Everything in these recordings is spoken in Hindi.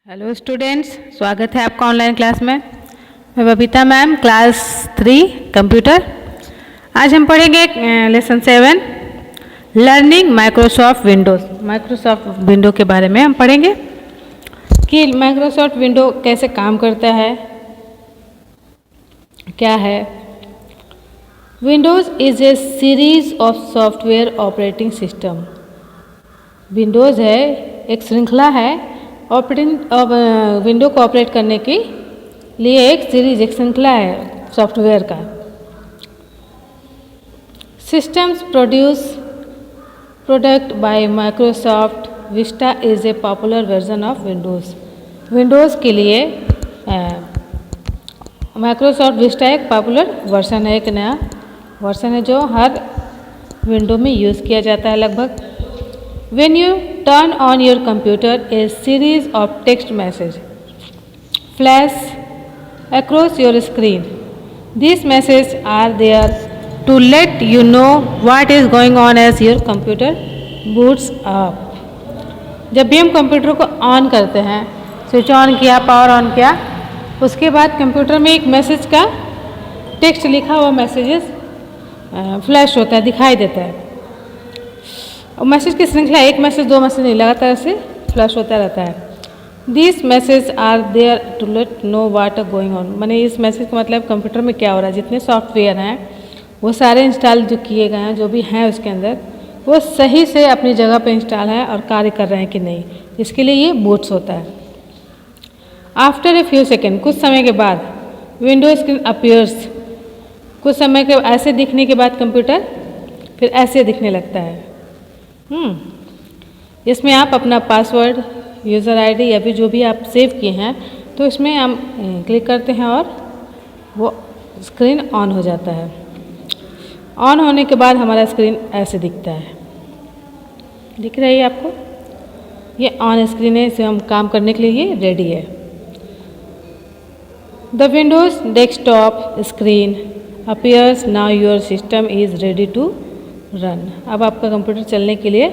हेलो स्टूडेंट्स, स्वागत है आपका ऑनलाइन क्लास में। मैं बबीता मैम, क्लास 3 कंप्यूटर। आज हम पढ़ेंगे lesson 7 learning Microsoft Windows. Microsoft window के बारे में हम पढ़ेंगे कि माइक्रोसॉफ्ट विंडो कैसे काम करता है, क्या है। Windows is a series of software operating system. Windows है एक श्रृंखला है विंडो को ऑपरेट करने के लिए एक सीरीज, एक श्रृंखला है सॉफ्टवेयर का। Systems product bye Microsoft Vista is a popular version of Windows. Windows के लिए माइक्रोसॉफ्ट विस्टा एक पॉपुलर वर्जन है, एक नया वर्जन है जो हर विंडो में यूज़ किया जाता है लगभग। When you turn on your computer, a series of text messages flash across your screen. These messages are there to let you know what is going on as your computer boots up. जब भी हम कंप्यूटर को ऑन करते हैं, स्विच ऑन किया, पावर ऑन किया, उसके बाद कंप्यूटर में एक मैसेज का टेक्स्ट लिखा हुआ मैसेजेस फ्लैश होता है, दिखाई देता है। और मैसेज की श्रृंखला, एक मैसेज दो मैसेज नहीं, लगातार से फ्लैश होता रहता है। This message are there to let know what are going on. मैंने इस मैसेज का मतलब कंप्यूटर में क्या हो रहा है, जितने सॉफ्टवेयर हैं वो सारे इंस्टॉल जो किए गए हैं, जो भी हैं उसके अंदर, वो सही से अपनी जगह पे इंस्टॉल हैं और कार्य कर रहे हैं कि नहीं, इसके लिए ये बूट्स होता है। आफ्टर ए फ्यू सेकेंड, कुछ समय के बाद विंडो स्क्रीन अपीयर्स। कुछ समय के ऐसे दिखने के बाद कंप्यूटर फिर ऐसे दिखने लगता है। इसमें आप अपना पासवर्ड, यूज़र आईडी या फिर जो भी आप सेव किए हैं, तो इसमें हम क्लिक करते हैं और वो स्क्रीन ऑन हो जाता है। ऑन होने के बाद हमारा स्क्रीन ऐसे दिखता है। दिख रही है आपको? ये ऑन स्क्रीन है, इसे हम काम करने के लिए ये रेडी है। The Windows desktop screen appears now your system is ready to run. अब आपका कंप्यूटर चलने के लिए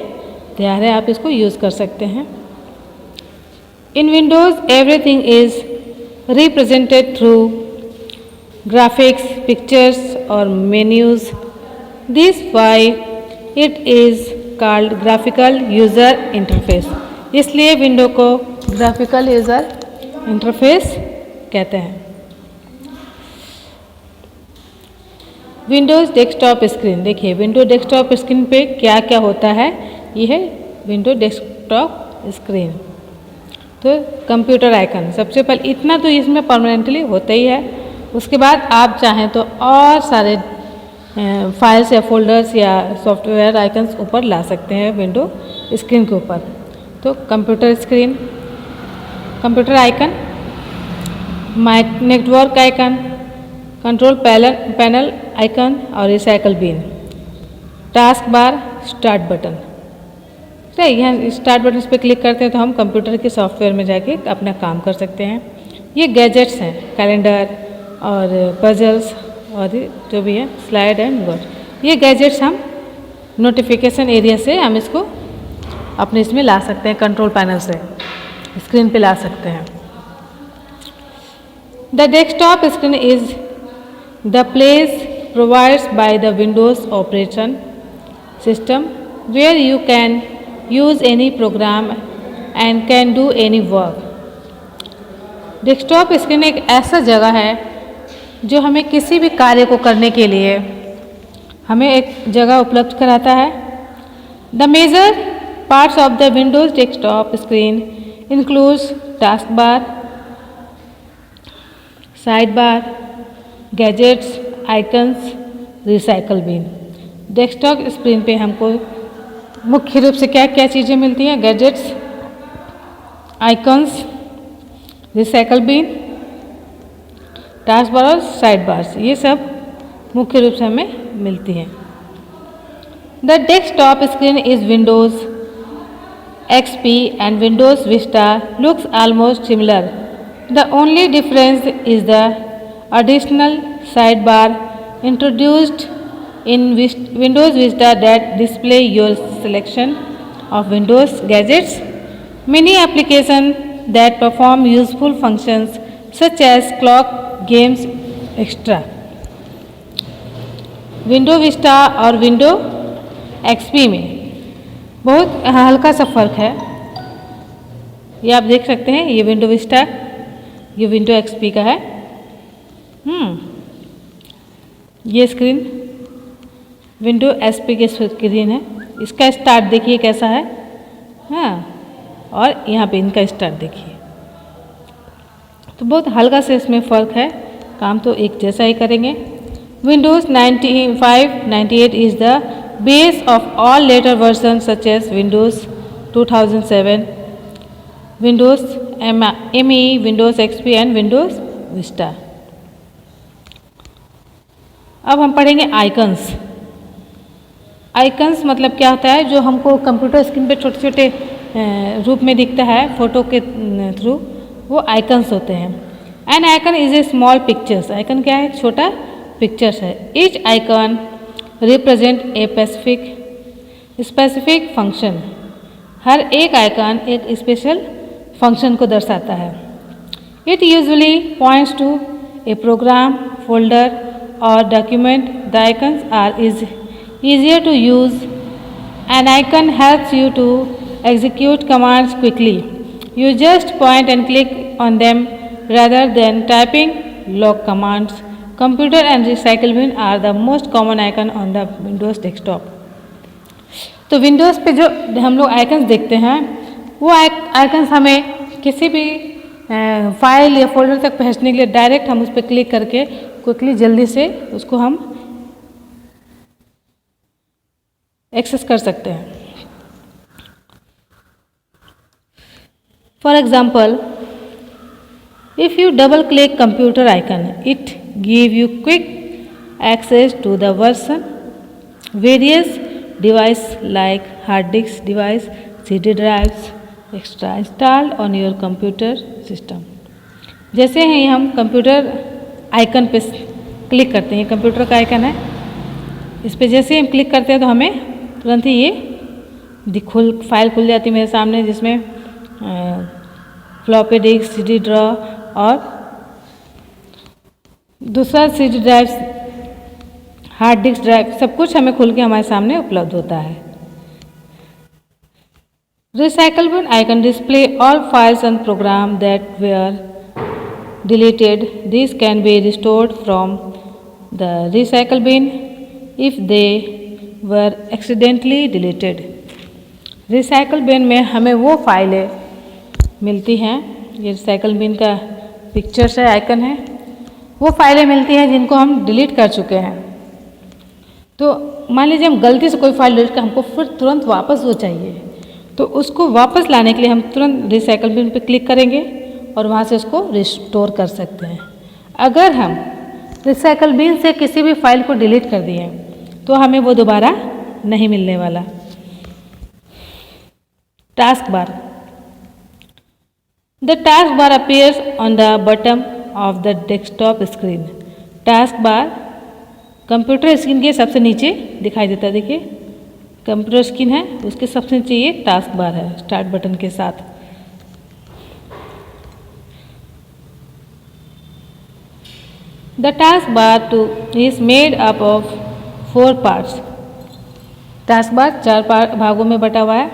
तैयार है, आप इसको यूज़ कर सकते हैं। In windows everything is represented through graphics, pictures और menus. This way it is called graphical user interface. इसलिए विंडो को ग्राफिकल यूज़र इंटरफेस कहते हैं। विंडोज़ डेस्कटॉप स्क्रीन, देखिए विंडो डेस्कटॉप स्क्रीन पे क्या क्या होता है। ये है विंडो डेस्कटॉप स्क्रीन। तो कंप्यूटर आइकन, सबसे पहले इतना तो इसमें परमानेंटली होता ही है। उसके बाद आप चाहें तो और सारे फाइल्स या फोल्डर्स या सॉफ्टवेयर आइकन्स ऊपर ला सकते हैं विंडो स्क्रीन के ऊपर। तो computer screen, computer icon, network icon, control panel icon और recycle bin, task bar, start button. सही, यहाँ स्टार्ट बटन पे क्लिक करते हैं तो हम कंप्यूटर के सॉफ्टवेयर में जाके अपना काम कर सकते हैं। ये गैजेट्स हैं, कैलेंडर और पजल्स और जो भी है, स्लाइड एंड वर्ड। ये गैजेट्स हम नोटिफिकेशन एरिया से हम इसको अपने इसमें ला सकते हैं, कंट्रोल पैनल से स्क्रीन पे ला सकते हैं। The desktop screen is the place provided by the Windows operation system where you can use any program and can do any work. Desktop screen एक ऐसा जगह है जो हमें किसी भी कार्य को करने के लिए हमें एक जगह उपलब्ध कराता है। The major parts of the Windows desktop screen includes taskbar, sidebar, gadgets, icons, recycle bin. Desktop screen पे हमको मुख्य रूप से क्या क्या चीज़ें मिलती हैं? Gadgets, icons, recycle bin, task bar और साइड बार्स, ये सब मुख्य रूप से हमें मिलती हैं। The desktop screen is Windows XP and Windows Vista looks almost similar. The only difference is the additional sidebar introduced in Windows Vista that display your selection of Windows gadgets. Many applications that perform useful functions such as clock, games, etc. Window Vista और विंडो एक्सपी में बहुत हल्का सा फ़र्क है। ये आप देख सकते हैं, ये विंडो विस्टा, ये विंडो एक्सपी का है। ये स्क्रीन विंडो एसपी की स्क्रीन है। इसका स्टार्ट देखिए कैसा है, हाँ, और यहाँ पे इनका स्टार्ट देखिए। तो बहुत हल्का से इसमें फ़र्क है, काम तो एक जैसा ही करेंगे। Windows 95-98 is the base of all later versions such as Windows 2007, Windows ME, Windows XP and Windows Vista। अब हम पढ़ेंगे आइकन्स। आइकन्स मतलब क्या होता है, जो हमको कंप्यूटर स्क्रीन पे छोटे छोटे रूप में दिखता है फोटो के थ्रू, वो आइकन्स होते हैं। An icon is a small pictures. Icon क्या है, छोटा पिक्चर्स है। Each icon represent a specific function. हर एक आइकन एक स्पेशल फंक्शन को दर्शाता है। It usually points to a program, folder और document. The icons are easier to use. An icon helps you to execute commands quickly. You just point and click on them rather than typing log commands. Computer and recycle bin are the most common icon on the Windows desktop. तो विंडोज़ पे जो हम लोग आइकन्स देखते हैं, वो आइकन्स हमें किसी भी फाइल या फोल्डर तक पहुँचने के लिए डायरेक्ट हम उस पर क्लिक करके क्विकली जल्दी से उसको हम एक्सेस कर सकते हैं। For example, if you double click computer icon, it give you quick access to the version various device like hard disk device, CD drives extra installed on your computer system. जैसे ही हम कंप्यूटर आइकन पे क्लिक करते हैं, कंप्यूटर का आइकन है, इस पर जैसे ही हम क्लिक करते हैं तो हमें तुरंत ही ये फाइल खुल जाती है मेरे सामने, जिसमें फ्लॉपी डिस्क, CD ड्रा और दूसरा CD drive, hard disk drive, सब कुछ हमें खुल के हमारे सामने उपलब्ध होता है। Recycle bin icon display all files and program that were deleted. This can be restored from the recycle bin if they were accidentally deleted. Recycle bin में हमें वो फाइलें मिलती हैं, ये रिसाइकल बिन का पिक्चर्स है, आइकन है, वो फाइलें मिलती हैं जिनको हम डिलीट कर चुके हैं। तो मान लीजिए हम गलती से कोई फाइल डिलीट कर, हमको फिर तुरंत वापस वो चाहिए, तो उसको वापस लाने के लिए हम तुरंत रिसाइकल बिन पे क्लिक करेंगे और वहाँ से उसको रिस्टोर कर सकते हैं। अगर हम रिसाइकल बिन से किसी भी फाइल को डिलीट कर दिए तो हमें वो दोबारा नहीं मिलने वाला। Task bar. The task bar appears on the bottom of the desktop screen. Task bar computer screen के सबसे नीचे दिखाई देता है। देखिए कंप्यूटर स्क्रीन है, उसके सबसे नीचे ये टास्क बार है स्टार्ट बटन के साथ। The task bar too is made up of 4 parts. Task bar 4 भागों में बटा हुआ है।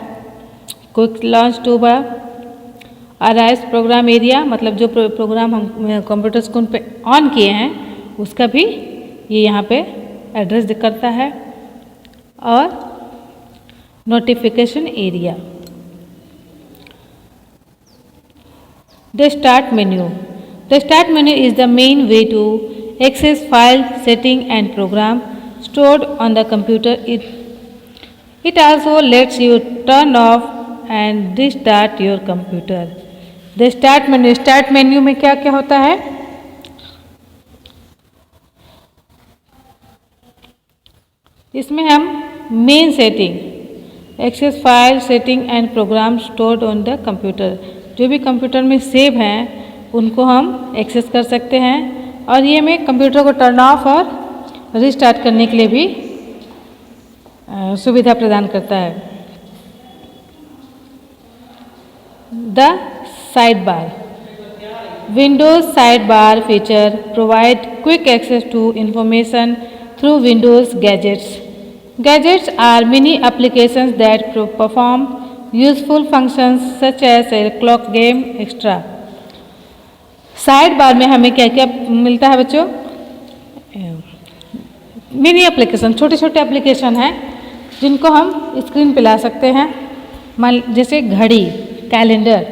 Quick launch tool bar, arise program area, मतलब जो प्रोग्राम हम कंप्यूटर स्क्रीन पे ऑन किए हैं उसका भी ये यहाँ पे एड्रेस करता है, और notification area. The start menu. The start menu is the main way to access file, setting and program stored on the computer. It also lets you turn off and restart your computer. The start menu. Start menu में क्या क्या होता है? इसमें हम main setting, access file, setting and program stored on the computer, जो भी कंप्यूटर में सेव हैं उनको हम एक्सेस कर सकते हैं, और ये में कंप्यूटर को टर्न ऑफ और रिस्टार्ट करने के लिए भी सुविधा प्रदान करता है। The Sidebar. Windows sidebar feature provide quick access to information through Windows gadgets. Gadgets are mini applications that perform useful functions such as a clock, game, etc. Side bar में हमें क्या क्या मिलता है बच्चों? मिनी एप्लीकेशन, छोटे छोटे एप्लीकेशन हैं जिनको हम स्क्रीन पे ला सकते हैं। मान जैसे घड़ी, कैलेंडर,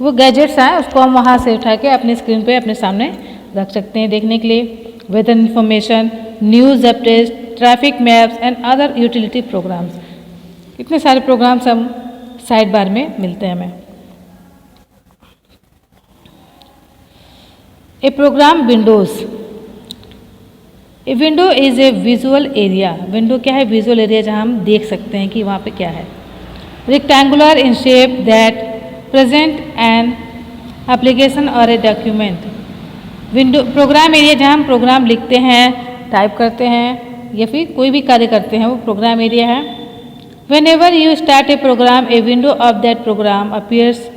वो गैजेट्स हैं, उसको हम वहाँ से उठा के अपनी स्क्रीन पे अपने सामने रख सकते हैं देखने के लिए। Weather information, news updates, traffic maps and other utility programs, इतने सारे प्रोग्राम्स हम साइड बार में मिलते हैं हमें। A program windows. A window is a visual area. Window क्या है? विजुअल एरिया जहाँ हम देख सकते हैं कि वहाँ पे क्या है। Rectangular in shape that present an application और a document. Window program area जहाँ हम प्रोग्राम लिखते हैं, टाइप करते हैं या फिर कोई भी कार्य करते हैं, वो प्रोग्राम एरिया है। Whenever you start a program, a window of that program appears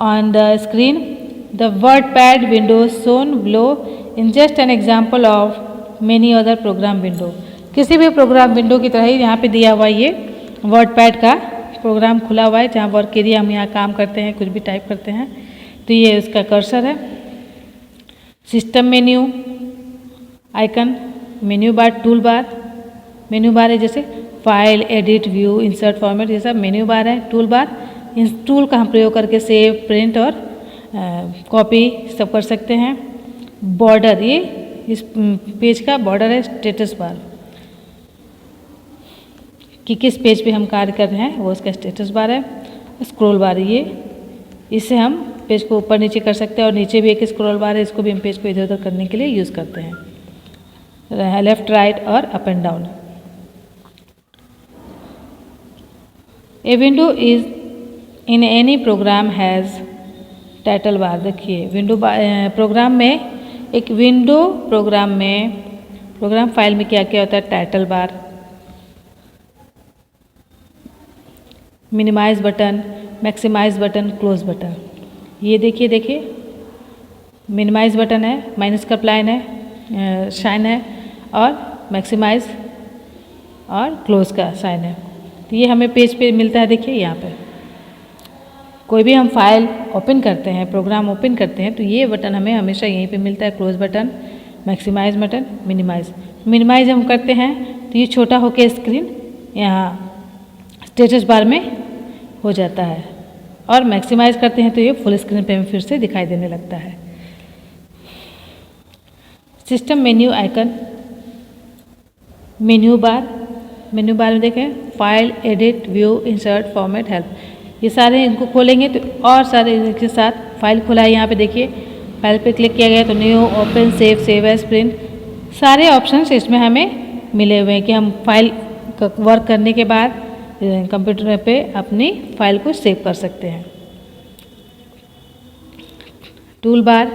on the screen. The word pad window shown below in just an example of many other program window. किसी भी प्रोग्राम विंडो की तरह ही यहाँ पे दिया हुआ ये वर्ड पैड का प्रोग्राम खुला हुआ है, जहाँ वर्क एरिया हम यहाँ काम करते हैं, कुछ भी टाइप करते हैं। तो ये उसका कर्सर है। System menu icon, menu bar, tool bar. Menu bar है जैसे file, edit, view, insert, format, ये सब मेन्यू बार है। टूल बार, इन टूल का हम प्रयोग करके सेव, प्रिंट और कॉपी सब कर सकते हैं। बॉर्डर, ये इस पेज का बॉर्डर है। स्टेटस बार, कि किस पेज पे हम कार्य कर रहे हैं वो उसका स्टेटस बार है। स्क्रॉल बार, ये इससे हम पेज को ऊपर नीचे कर सकते हैं, और नीचे भी एक स्क्रॉल बार है, इसको भी हम पेज को इधर उधर करने के लिए यूज़ करते हैं। लेफ्ट, राइट और up and down. A window is in any program has title bar. देखिए विंडो प्रोग्राम में, एक विंडो प्रोग्राम में, प्रोग्राम फाइल में क्या क्या होता है? Title bar, minimise button, maximise button, close button. ये देखिए मिनिमाइज बटन है, माइनस का प्लाइन है, साइन है, और मैक्सिमाइज और क्लोज का साइन है। तो ये हमें पेज पे मिलता है। देखिए यहाँ पे कोई भी हम फाइल ओपन करते हैं, प्रोग्राम ओपन करते हैं, तो ये बटन हमें हमेशा यहीं पे मिलता है। Close button, maximise button, minimize. Minimize हम करते हैं तो ये छोटा होकर स्क्रीन यहाँ स्टेटस बार में हो जाता है, और मैक्सिमाइज करते हैं तो ये फुल स्क्रीन पे हमें फिर से दिखाई देने लगता है। System menu icon, menu bar. Menu bar में देखें file, edit, view, insert, format, help, ये सारे इनको खोलेंगे तो और सारे इनके साथ फाइल खुला है। यहाँ पे देखिए फाइल पे क्लिक किया गया तो new, open, save as, print, सारे ऑप्शंस इसमें हमें मिले हुए हैं कि हम फाइल का वर्क करने के बाद कंप्यूटर पे अपनी फाइल को सेव कर सकते हैं। Tool bar,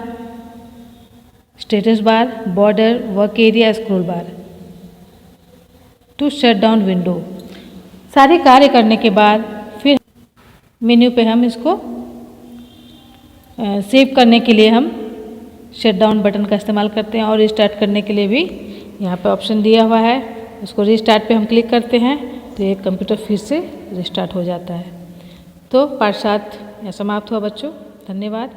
status bar, border, work area, scroll bar. To shut down window, सारे कार्य करने के बाद फिर मेन्यू पे हम इसको सेव करने के लिए हम शट डाउन बटन का इस्तेमाल करते हैं, और रिस्टार्ट करने के लिए भी यहाँ पे ऑप्शन दिया हुआ है। उसको रिस्टार्ट पे हम क्लिक करते हैं तो ये कंप्यूटर फिर से रिस्टार्ट हो जाता है। तो पाठ 7 यहाँ समाप्त हुआ बच्चों। धन्यवाद।